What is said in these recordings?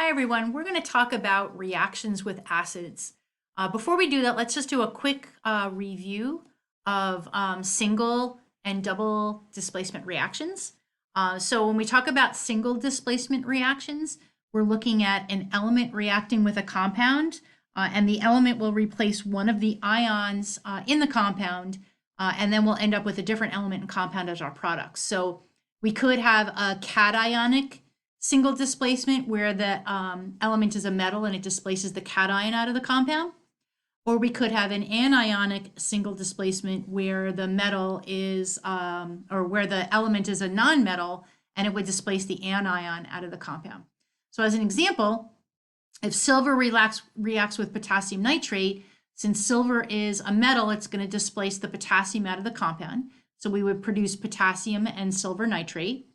Hi, everyone. We're going to talk about reactions with acids. Before we do that, let's just do a quick review of single and double displacement reactions. So when we talk about single displacement reactions, we're looking at an element reacting with a compound, and the element will replace one of the ions in the compound, and then we'll end up with a different element and compound as our product. So we could have a cationic single displacement where the element is a metal and it displaces the cation out of the compound. Or we could have an anionic single displacement where the metal is, or where the element is a nonmetal and it would displace the anion out of the compound. So as an example, if silver reacts with potassium nitrate, since silver is a metal, it's going to displace the potassium out of the compound. So we would produce potassium and silver nitrate.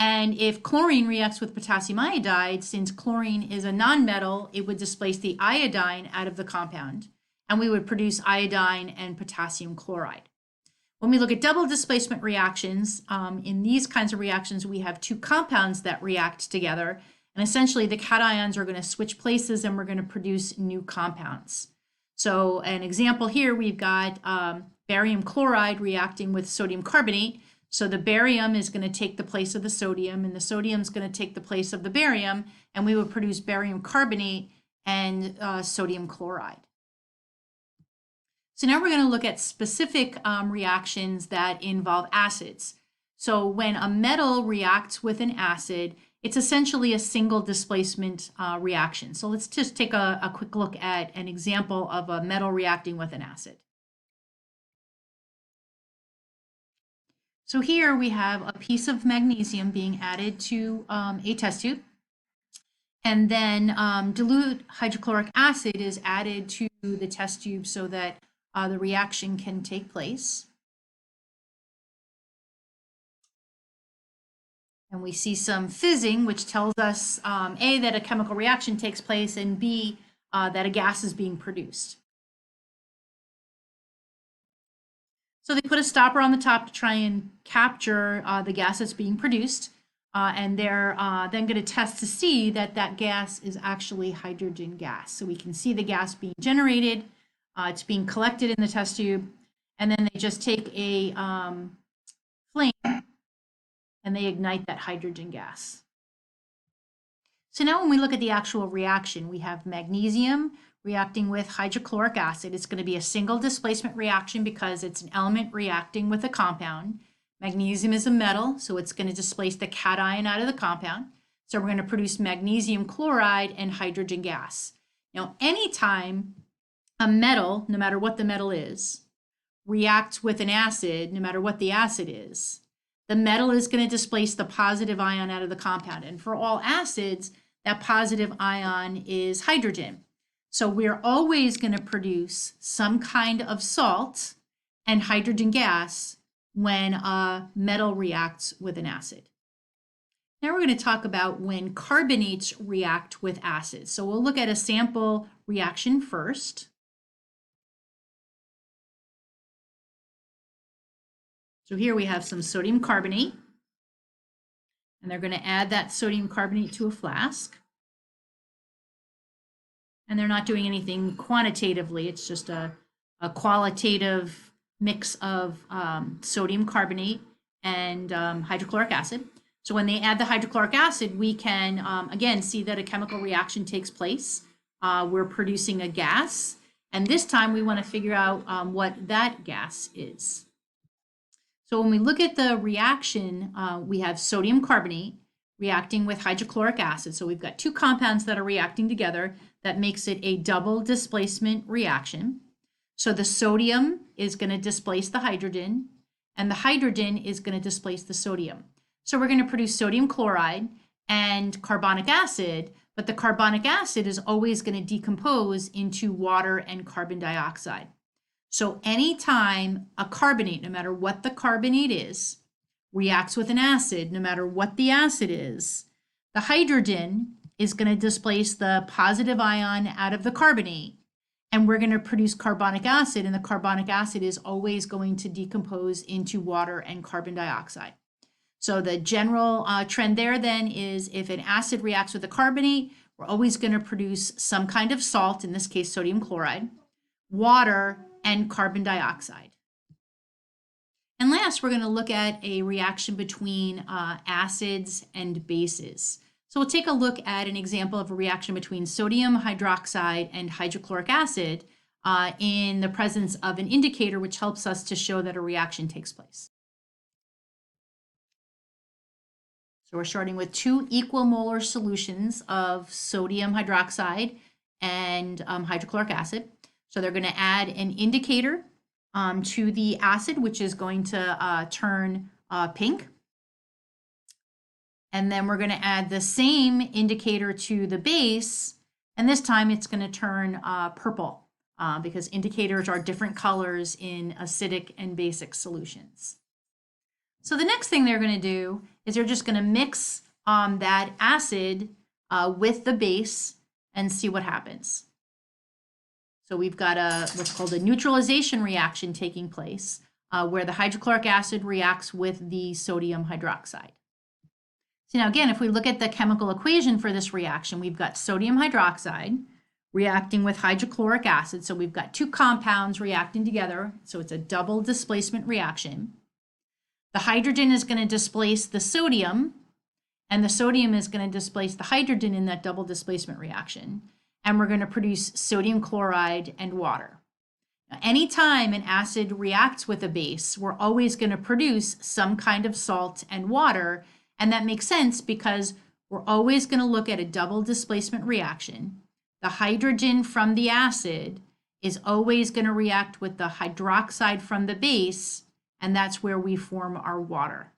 And if chlorine reacts with potassium iodide, since chlorine is a nonmetal, it would displace the iodine out of the compound, and we would produce iodine and potassium chloride. When we look at double displacement reactions, in these kinds of reactions, we have two compounds that react together, and essentially the cations are going to switch places and we're going to produce new compounds. So an example here, we've got barium chloride reacting with sodium carbonate. So the barium is going to take the place of the sodium, and the sodium is going to take the place of the barium, and we would produce barium carbonate and sodium chloride. So now we're going to look at specific reactions that involve acids. So when a metal reacts with an acid, it's essentially a single displacement reaction. So let's just take a quick look at an example of a metal reacting with an acid. So here we have a piece of magnesium being added to a test tube, and then dilute hydrochloric acid is added to the test tube so that the reaction can take place. And we see some fizzing, which tells us A, that a chemical reaction takes place, and B, that a gas is being produced. So they put a stopper on the top to try and capture the gas that's being produced, and they're then going to test to see that that gas is actually hydrogen gas. So we can see the gas being generated, it's being collected in the test tube, and then they just take a flame and they ignite that hydrogen gas. So now when we look at the actual reaction, we have magnesium reacting with hydrochloric acid. It's going to be a single displacement reaction because it's an element reacting with a compound. Magnesium is a metal, so it's going to displace the cation out of the compound. So we're going to produce magnesium chloride and hydrogen gas. Now, anytime a metal, no matter what the metal is, reacts with an acid, no matter what the acid is, the metal is going to displace the positive ion out of the compound. And for all acids, that positive ion is hydrogen. So we're always going to produce some kind of salt and hydrogen gas when a metal reacts with an acid. Now we're going to talk about when carbonates react with acids. So we'll look at a sample reaction first. So here we have some sodium carbonate, and they're going to add that sodium carbonate to a flask. And they're not doing anything quantitatively. It's just a qualitative mix of sodium carbonate and hydrochloric acid. So when they add the hydrochloric acid, we can, again, see that a chemical reaction takes place. We're producing a gas. And this time we want to figure out what that gas is. So when we look at the reaction, we have sodium carbonate reacting with hydrochloric acid. So we've got two compounds that are reacting together. That makes it a double displacement reaction. So the sodium is going to displace the hydrogen, and the hydrogen is going to displace the sodium. So we're going to produce sodium chloride and carbonic acid, but the carbonic acid is always going to decompose into water and carbon dioxide. So anytime a carbonate, no matter what the carbonate is, reacts with an acid, no matter what the acid is, the hydrogen is going to displace the positive ion out of the carbonate, and we're going to produce carbonic acid, and the carbonic acid is always going to decompose into water and carbon dioxide. So the general trend there then is if an acid reacts with a carbonate, we're always going to produce some kind of salt, in this case sodium chloride, water, and carbon dioxide. And last, we're going to look at a reaction between acids and bases. So we'll take a look at an example of a reaction between sodium hydroxide and hydrochloric acid in the presence of an indicator, which helps us to show that a reaction takes place. So we're starting with 2 equal molar solutions of sodium hydroxide and hydrochloric acid. So they're going to add an indicator to the acid, which is going to turn pink. And then we're going to add the same indicator to the base, and this time it's going to turn purple because indicators are different colors in acidic and basic solutions. So the next thing they're going to do is they're just going to mix that acid with the base and see what happens. So we've got what's called a neutralization reaction taking place where the hydrochloric acid reacts with the sodium hydroxide. So now again, if we look at the chemical equation for this reaction, we've got sodium hydroxide reacting with hydrochloric acid. So we've got 2 compounds reacting together. So it's a double displacement reaction. The hydrogen is going to displace the sodium, and the sodium is going to displace the hydrogen in that double displacement reaction. And we're going to produce sodium chloride and water. Now, anytime an acid reacts with a base, we're always going to produce some kind of salt and water. And that makes sense because we're always going to look at a double displacement reaction. The hydrogen from the acid is always going to react with the hydroxide from the base, and that's where we form our water.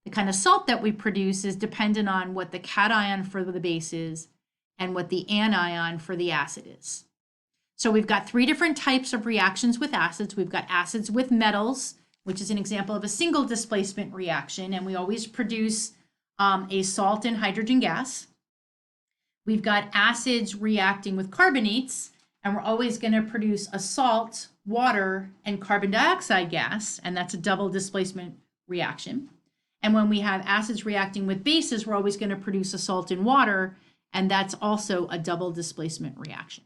The kind of salt that we produce is dependent on what the cation for the base is and what the anion for the acid is. So we've got 3 different types of reactions with acids. We've got acids with metals, which is an example of a single displacement reaction, and we always produce a salt and hydrogen gas. We've got acids reacting with carbonates, and we're always going to produce a salt, water, and carbon dioxide gas, and that's a double displacement reaction. And when we have acids reacting with bases, we're always going to produce a salt and water, and that's also a double displacement reaction.